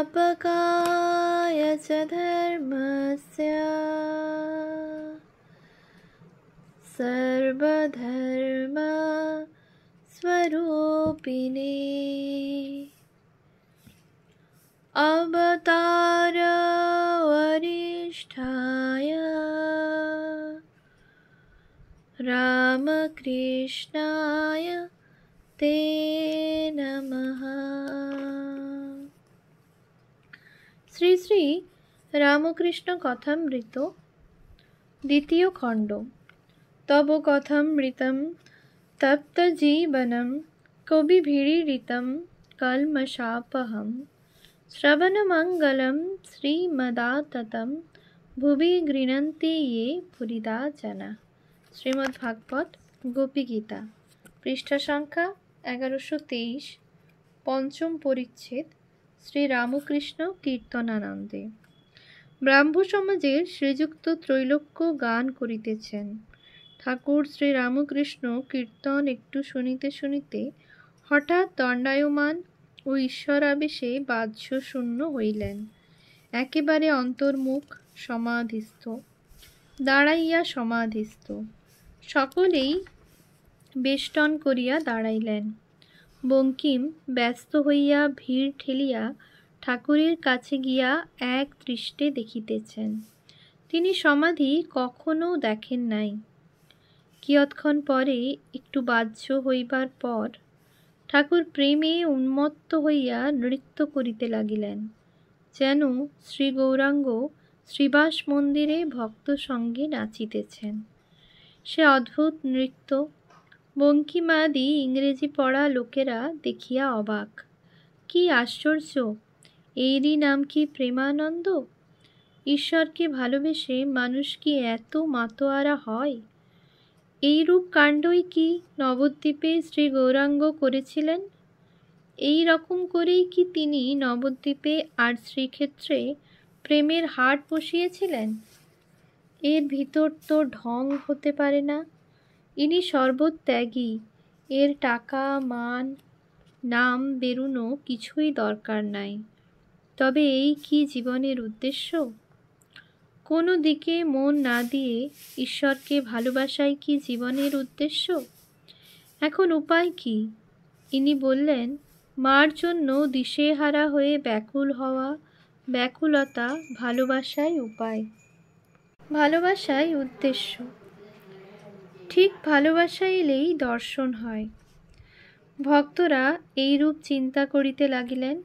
संस्थापकाय च धर्मस्य सर्वधर्म स्वरूपिणे अवतार वरिष्ठाय रामकृष्णाय ते नमः। শ্রী শ্রী রামকৃষ্ণ কথামৃত দ্বিতীয় খণ্ড। তব কথামৃতম তপ্ত জীবনম কবিভিড়িতম কলমশাপহম শ্রবণমঙ্গলম শ্রীমদাততম ভুবি গৃহন্তি ये পুরিদা জনা। শ্রীমদ্ ভাগবত গোপী গীতা, পৃষ্ঠা সংখ্যা 1123, পঞ্চম পরিচ্ছেদ, শ্রী রামকৃষ্ণ কীর্তনানন্দে। ব্রাহ্ম সমাজের শ্রীযুক্ত ত্রৈলোক্য গান করিতেছেন। ঠাকুর শ্রী রামকৃষ্ণ কীর্তন একটু শুনিতে শুনিতে হঠাৎ দণ্ডায়মান ও ঈশ্বরাবেশে বাহ্য শূন্য হইলেন। একেবারে অন্তর্মুখ, সমাধিস্থ, দাঁড়াইয়া সমাধিস্থ। সকলেই বেষ্টন করিয়া দাঁড়াইলেন। বঙ্কিম ব্যস্ত হইয়া ভিড় ঠেলিয়া ঠাকুরের কাছে গিয়া এক দৃষ্টে দেখিতেছেন। তিনি সমাধি কখনো দেখেন নাই। কিয়ৎক্ষণ পরে একটু বাহ্য হইবার পর ঠাকুর প্রেমে উন্মত্ত হইয়া নৃত্য করিতে লাগিলেন, যেন শ্রী গৌরাঙ্গ শ্রীবাস মন্দিরে ভক্ত সঙ্গে নাচিতেছেন। সে অদ্ভুত নৃত্য বঙ্কিমাদি ইংরেজি পড়া লোকেরা দেখিয়া অবাক। কি আশ্চর্য! এরই নাম কি প্রেমানন্দ? ঈশ্বরকে ভালোবেসে মানুষ কি এত মাতোয়ারা হয়? এইরূপ কাণ্ডই কি নবদ্বীপে শ্রী গৌরাঙ্গ করেছিলেন? এই রকম করেই কি তিনি নবদ্বীপে আর শ্রীক্ষেত্রে প্রেমের হাট বসিয়েছিলেন? এর ভিতর তো ঢং হতে পারে না। ইনি সর্বত্যাগী। এর টাকা, মান, নাম বেরুনো কিছুই দরকার নাই। তবে এই কি জীবনের উদ্দেশ্য? কোনো দিকে মন না দিয়ে ঈশ্বরকে ভালোবাসাই কি জীবনের উদ্দেশ্য? এখন উপায় কি? ইনি বললেন, মার জন্য দিশেহারা হয়ে ব্যাকুল হওয়া, ব্যাকুলতা ভালোবাসাই উপায়, ভালোবাসাই উদ্দেশ্য। ঠিক ভালোবাসা এলেই দর্শন হয়। ভক্তরা এইরূপ চিন্তা করিতে লাগিলেন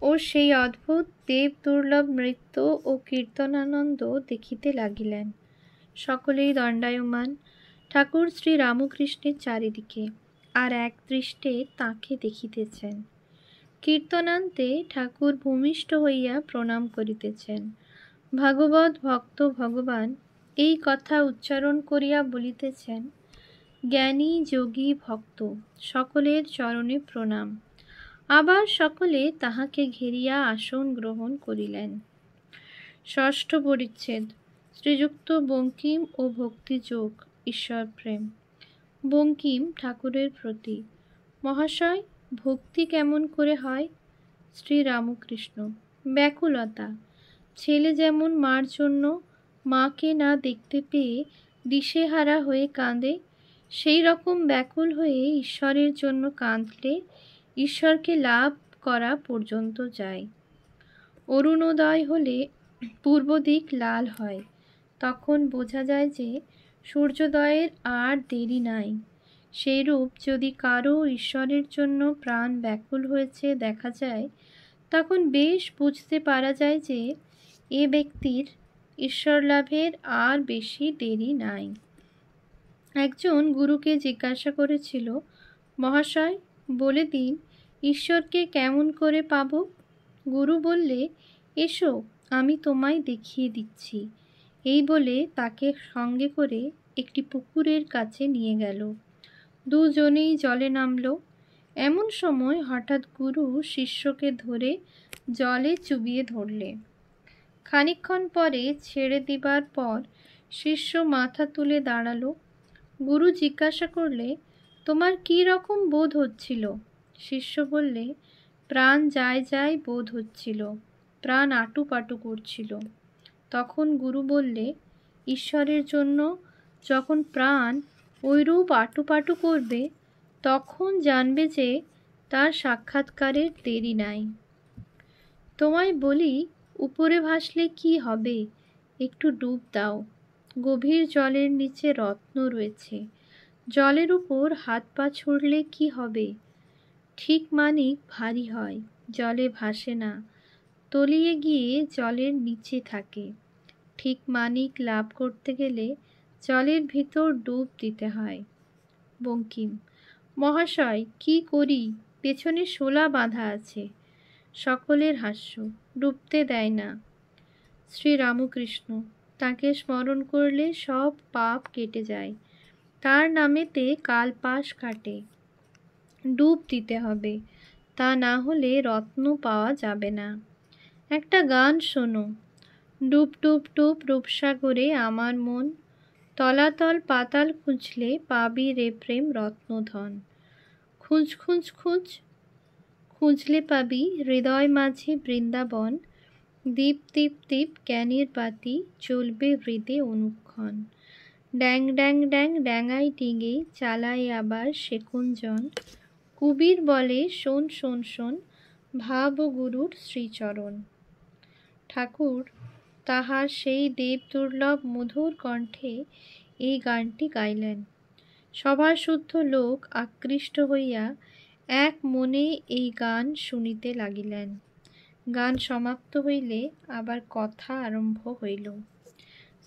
ও সেই অদ্ভুত দেব দুর্লভ নৃত্য ও কীর্তনানন্দ দেখিতে লাগিলেন। সকলেই দণ্ডায়মান ঠাকুর শ্রী রামকৃষ্ণের চারিদিকে, আর এক দৃষ্টে তাঁকে দেখিতেছেন। কীর্তনান্তে ঠাকুর ভূমিষ্ঠ হইয়া প্রণাম করিতেছেন। ভাগবত ভক্ত ভগবান এই কথা উচ্চারণ করিয়া বলিতেছেন, জ্ঞানী যোগী ভক্ত সকলের চরণে প্রণাম। আবার সকলে তাহাকে ঘেরিয়া আসন গ্রহণ করিলেন। ষষ্ঠ পরিচ্ছেদ, শ্রীযুক্ত বঙ্কিম ও ভক্তিযোগ, ঈশ্বর প্রেম। বঙ্কিম ঠাকুরের প্রতি, মহাশয়, ভক্তি কেমন করে হয়? শ্রী রামকৃষ্ণ, ব্যাকুলতা। ছেলে যেমন মার জন্য মাকে না দেখতে পেয়ে দিশেহারা হয়ে কাঁদে, সেই রকম ব্যাকুল হয়ে ঈশ্বরের জন্য কাঁদলে ঈশ্বরকে লাভ করা পর্যন্ত যায়। অরুণোদয় হলে পূর্ব দিক লাল হয়, তখন বোঝা যায় যে সূর্যোদয়ের আর দেরি নাই। সেইরূপ যদি কারো ঈশ্বরের জন্য প্রাণ ব্যাকুল হয়েছে দেখা যায়, তখন বেশ বুঝতে পারা যায় যে এ ব্যক্তির ঈশ্বর লাভের আর বেশি দেরি নাই। একজন গুরুকে জিজ্ঞাসা করেছিল, মহাশয়, বলে দিন ঈশ্বরকে কেমন করে পাব? গুরু বললে, এসো আমি তোমায় দেখিয়ে দিচ্ছি। এই বলে তাকে সঙ্গে করে একটি পুকুরের কাছে নিয়ে গেল। দুজনেই জলে নামল। এমন সময় হঠাৎ গুরু শিষ্যকে ধরে জলে চুবিয়ে ধরলে। খানিকক্ষণ পরে ছেড়ে দিবার পর শিষ্য মাথা তুলে দাঁড়ালো। গুরু জিজ্ঞাসা করলে, তোমার কি রকম বোধ হচ্ছিল? শিষ্য বললে, প্রাণ যায় যায় বোধ হচ্ছিল। প্রাণ আটুপাটু করছিল। তখন গুরু বললে, ঈশ্বরের জন্য যখন প্রাণ ওইরূপ আটুপাটু করবে, তখন জানবে যে তার সাক্ষাৎকারের দেরি নাই। তোমায় বলি, উপরে ভাসলে কি হবে, একটু ডুব দাও। গভীর জলের নিচে রত্ন রয়েছে, জলের উপর হাত পা ছুড়লে কি হবে? ঠিক মানিক ভারী হয়, জলে ভাসে না, তলিয়ে গিয়ে জলের নিচে থাকে। ঠিক মানিক লাভ করতে গেলে জলের ভিতর ডুব দিতে হয়। বঙ্কিম, মহাশয়, কি করি, পেছনে শোলা বাঁধা আছে। সকলের হাস্য, ডুবতে দেয় না। শ্রীরামকৃষ্ণ, তাকে স্মরণ করলে সব পাপ কেটে যায়, তার নামেতে কালপাশ কাটে। ডুব দিতে হবে, তা না হলে রত্ন পাওয়া যাবে না। একটা গান শোনো, ডুব ডুব ডুব রূপসাগরে আমার মন, তলাতল পাতাল খুঁজলে পাবি রে প্রেম রত্নধন। খুঁজ খুঁজ খুঁজ, খুঁজলে পাবি হৃদয় মাঝে বৃন্দাবন। দীপ দীপ দীপ জ্ঞানের বাতি, চলবে হৃদে অনুক্ষণ। ড্যাং ড্যাং ড্যাং ড্যাঙাই ডিঙে, চালায় আবার সে কুঞ্জন। কুবির বলে শোন শোন শোন, ভাব গুরুর শ্রীচরণ। ঠাকুর তাহার সেই দেব দুর্লভ মধুর কণ্ঠে এই গানটি গাইলেন। সভাশুদ্ধ লোক আকৃষ্ট হইয়া এক মনে এই গান শুনিতে লাগিলেন। গান সমাপ্ত হইলে আবার কথা আরম্ভ হইল।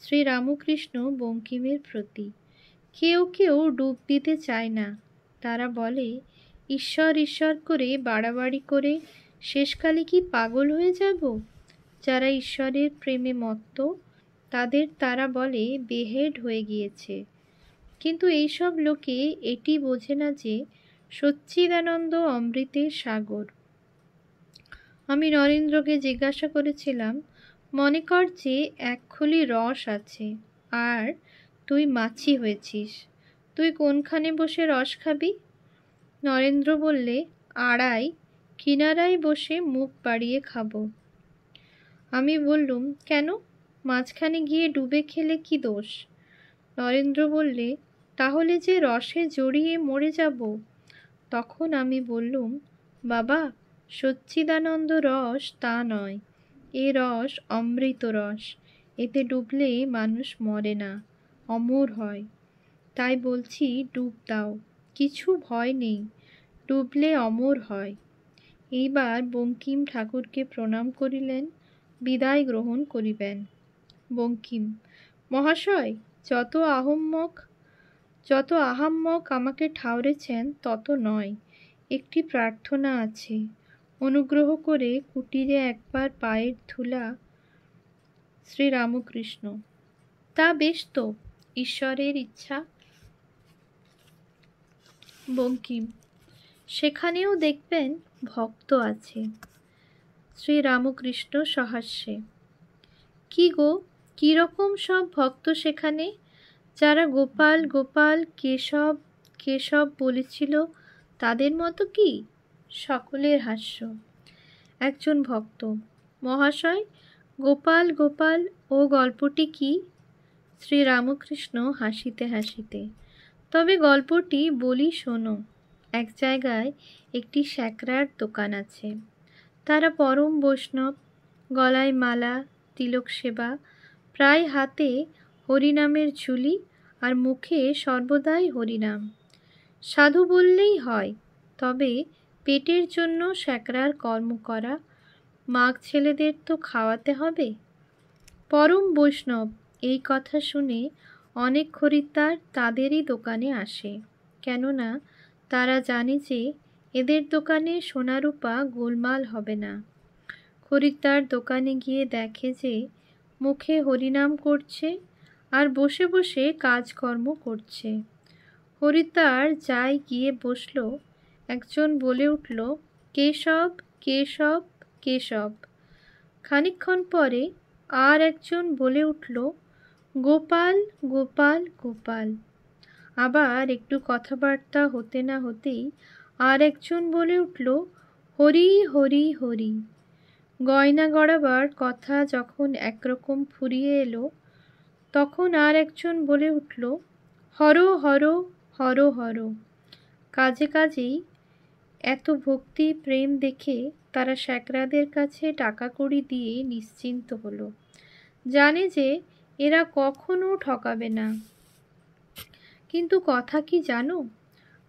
শ্রীরামকৃষ্ণ বঙ্কিমের প্রতি। কেউ কেউ ডুব দিতে চায় না, তারা বলে, ঈশ্বর ঈশ্বর করে বাড়াবাড়ি করে শেষকালে কি পাগল হয়ে যাব? যারা ঈশ্বরের প্রেমে মত্ত, তাদের তারা বলে বেহেড হয়ে গিয়েছে। কিন্তু এইসব লোকে এটি বোঝে না যে সচ্চিদানন্দ অমৃতের সাগর। আমি নরেন্দ্রকে জিজ্ঞাসা করেছিলাম, মনে কর যে এক খুলি রস আছে, আর তুই মাছি হয়েছিস, তুই কোনখানে বসে রস খাবি? নরেন্দ্র বললে, আড়াই কিনারায় বসে মুখ বাড়িয়ে খাবো। আমি বললুম, কেন, মাঝখানে গিয়ে ডুবে খেলে কি দোষ? নরেন্দ্র বললে, তাহলে যে রসে জড়িয়ে মরে যাব। তখন আমি বললুম, বাবা, সচ্চিদানন্দ রস তা নয়, এ রস অমৃত রস, এতে ডুবলে মানুষ মরে না, অমর হয়। তাই বলছি ডুব দাও, কিছু ভয় নেই, ডুবলে অমর হয়। এইবার বঙ্কিম ঠাকুরকে প্রণাম করিলেন, বিদায় গ্রহণ করিবেন। বঙ্কিম, মহাশয়, যত আহাম্মক আমাকে ঠাউরেছেন তত নয়। একটি প্রার্থনা আছে, অনুগ্রহ করে কুটিরে একবার পায়ের ধুলা। শ্রীরামকৃষ্ণ, তা বেশ তো, ঈশ্বরের ইচ্ছা। বঙ্কিম, সেখানেও দেখবেন ভক্ত আছে। শ্রীরামকৃষ্ণ সহাস্যে, কি গো, কিরকম সব ভক্ত সেখানে? যারা গোপাল গোপাল কেশব কেশব বলেছিল, তাদের মতো কি? সকলের হাস্য। একজন ভক্ত, মহাশয়, গোপাল গোপাল ও গল্পটি কি? শ্রীরামকৃষ্ণ হাসিতে হাসিতে, তবে গল্পটি বলি শোনো। এক জায়গায় একটি স্যাকরার দোকান আছে। তারা পরম বৈষ্ণব, গলায় মালা, তিলক সেবা, প্রায় হাতে হরিনামের ঝুলি, আর মুখে সর্বদাই হরিনাম। সাধু বললেই হয়, তবে পেটের জন্য স্যাকরার কর্ম করা, মাগ ছেলেদের তো খাওয়াতে হবে। পরম বৈষ্ণব, এই কথা শুনে অনেক খরিদ্দার তাদেরই দোকানে আসে, কেননা তারা জানে যে এদের দোকানে সোনারূপা গোলমাল হবে না। খরিদ্দার দোকানে গিয়ে দেখে যে মুখে হরিনাম করছে আর বসে বসে কাজকর্ম করছে। হরিদ্বার যাই গিয়ে বসল, একজন বলে উঠল, কেশব কেশব কেশব। খানিকক্ষণ পরে আর একজন বলে উঠল, গোপাল গোপাল গোপাল। আবার একটু কথাবার্তা হতে না হতেই আর একজন বলে উঠল, হরি হরি হরি। গয়না গড়াবার কথা যখন একরকম ফুরিয়ে এলো, তখন আর একজন বলে উঠল, হর হর হর হর। কাজে কাজেই এত ভক্তি প্রেম দেখে তারা স্যাকরাদের কাছে টাকা কড়ি দিয়ে নিশ্চিন্ত হলো, জানে যে এরা কখনো ঠকাবে না। কিন্তু কথা কি জানো,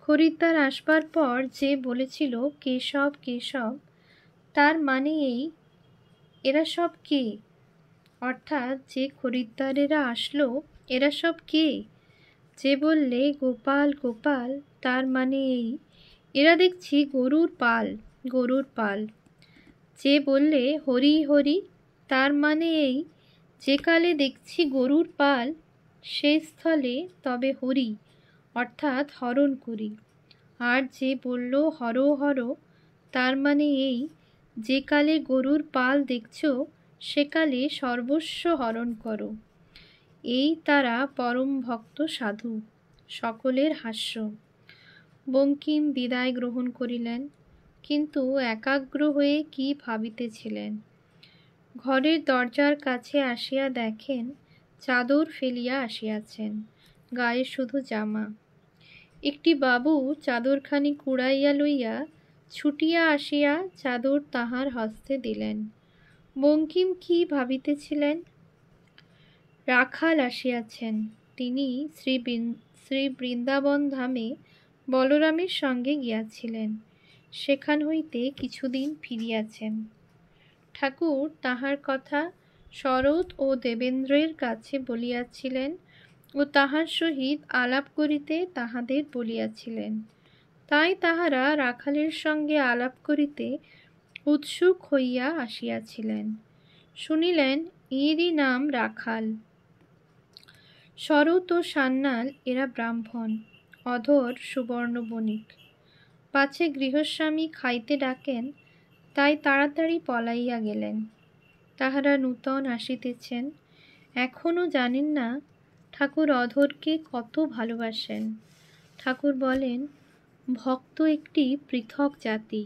খরিদ্দার আসবার পর যে বলেছিল কেশব কেশব, তার মানে এই এরা সব কে? অর্থাৎ যে খরিদ্দারেরা আসলো এরা সব কে? যে বললে গোপাল গোপাল, তার মানে এই এরা দেখছি গরুর পাল, গরুর পাল। যে বললে হরি হরি, তার মানে এই যে কালে দেখছি গরুর পাল, সে স্থলে তবে হরি অর্থাৎ হরণ করি। আর যে বলল হর হর, তার মানে এই যে কালে গরুর পাল দেখছ, সেকালে সর্বস্ব হরণ করো। এই তারা পরম ভক্ত সাধু। সকলের হাস্য। বঙ্কিম বিদায় গ্রহণ করিলেন, কিন্তু একাগ্র হয়ে কি ভাবিতেছিলেন। ঘরের দরজার কাছে আসিয়া দেখেন চাদর ফেলিয়া আসিয়াছেন, গায়ে শুধু জামা। একটি বাবু চাদরখানি কুড়াইয়া লইয়া ছুটিয়া আসিয়া চাদর তাহার হস্তে দিলেন। বঙ্কিম কি ভাবিতেছিলেন। রাখাল আসিয়াছেন, তিনি শ্রী বৃন্দাবন ধামে বলরামের সঙ্গে গিয়াছিলেন, সেখান হইতে কিছুদিন ফিরিয়াছেন। ঠাকুর তাহার কথা শরৎ ও দেবেন্দ্রের কাছে বলিয়াছিলেন ও তাহার সহিত আলাপ করিতে তাহাদের বলিয়াছিলেন। তাই তাহারা রাখালের সঙ্গে আলাপ করিতে উৎসুক হইয়া আসিয়াছিলেন। শুনিলেন এরই নাম রাখাল। শরৎ ও সান্যাল এরা ব্রাহ্মণ, অধর সুবর্ণ বণিক। পাছে গৃহস্বামী খাইতে ডাকেন, তাই তাড়াতাড়ি পলাইয়া গেলেন। তাহারা নূতন আসিতেছেন, এখনও জানেন না ঠাকুর অধরকে কত ভালোবাসেন। ঠাকুর বলেন, ভক্ত একটি পৃথক জাতি,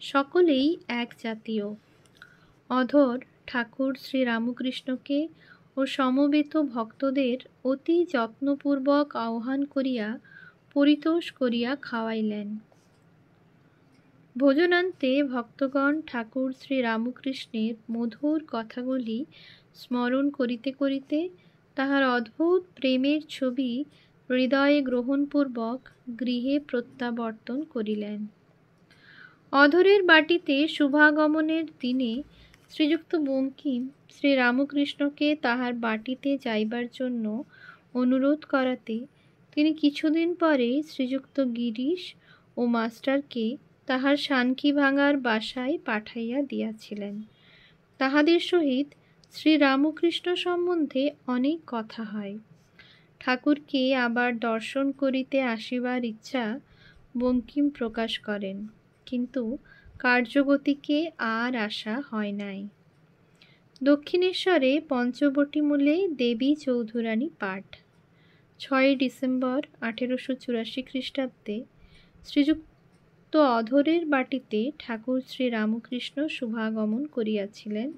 সকলেই এক জাতীয়। অধর ঠাকুর শ্রীরামকৃষ্ণকে ও সমবেত ভক্তদের অতি যত্নপূর্বক আহ্বান করিয়া পরিতোষ করিয়া খাওয়াইলেন। ভোজনান্তে ভক্তগণ ঠাকুর শ্রীরামকৃষ্ণের মধুর কথাগুলি স্মরণ করিতে করিতে তাহার অদ্ভুত প্রেমের ছবি হৃদয়ে গ্রহণপূর্বক গৃহে প্রত্যাবর্তন করিলেন। অধরের বাটিতে শুভাগমনের দিনে শ্রীযুক্ত বঙ্কিম শ্রীরামকৃষ্ণকে তাহার বাটিতে যাইবার জন্য অনুরোধ করাতে তিনি কিছুদিন পরে শ্রীযুক্ত গিরিশ ও মাস্টারকে তাহার সানকিভাঙার বাসায় পাঠাইয়া দিয়াছিলেন। তাহাদের সহিত শ্রীরামকৃষ্ণ সম্বন্ধে অনেক কথা হয়। ঠাকুরকে আবার দর্শন করিতে আসিবার ইচ্ছা বঙ্কিম প্রকাশ করেন, কিন্তু কার্যগতিকে আর আসা হয় নাই। দক্ষিণেশ্বরে পঞ্চবটী মূলে দেবী চৌধুরানী পাঠ। 6 ডিসেম্বর 1884 খ্রিস্টাব্দে শ্রীযুক্ত অধরের বাটিতে ঠাকুর শ্রীরামকৃষ্ণ শুভাগমন করিয়াছিলেন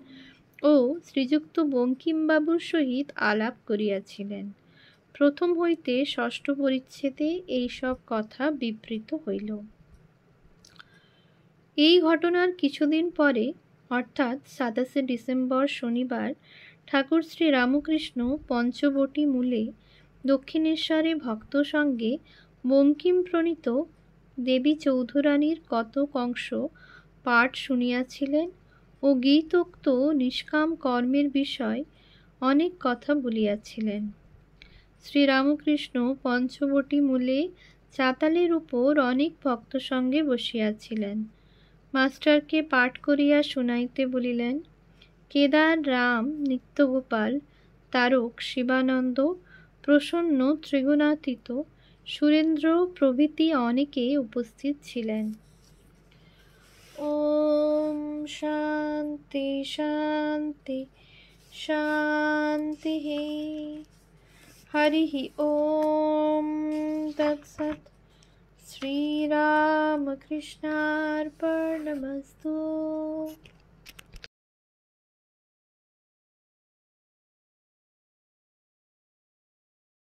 ও শ্রীযুক্ত বঙ্কিমবাবুর সহিত আলাপ করিয়াছিলেন। প্রথম হইতে 6 পরিচ্ছেদে এইসব কথা বিবৃত হইল। এই ঘটনার কিছুদিন পরে, অর্থাৎ 27 ডিসেম্বর শনিবার, ঠাকুর শ্রীরামকৃষ্ণ পঞ্চবটী মূলে দক্ষিণেশ্বরে ভক্ত সঙ্গে বঙ্কিম প্রণীত দেবী চৌধুরানীর কতক অংশ পাঠ শুনিয়াছিলেন ও গীতোক্ত নিষ্কাম কর্মের বিষয় অনেক কথা বলিয়াছিলেন। শ্রীরামকৃষ্ণ পঞ্চবটী মূলে চাতালের উপর অনেক ভক্ত সঙ্গে বসিয়াছিলেন। মাস্টারকে পাঠ করিয়া শুনাইতে বলিলেন। কেদার, রাম, নিত্যগোপাল, তারক, শিবানন্দ, প্রসন্ন, ত্রিগুণাতীত, সুরেন্দ্র প্রভৃতি অনেকে উপস্থিত ছিলেন। ওম শান্তি শান্তি শান্তি। হরি ওম তৎসৎ। শ্রীরামকৃষ্ণার্পণমস্তু।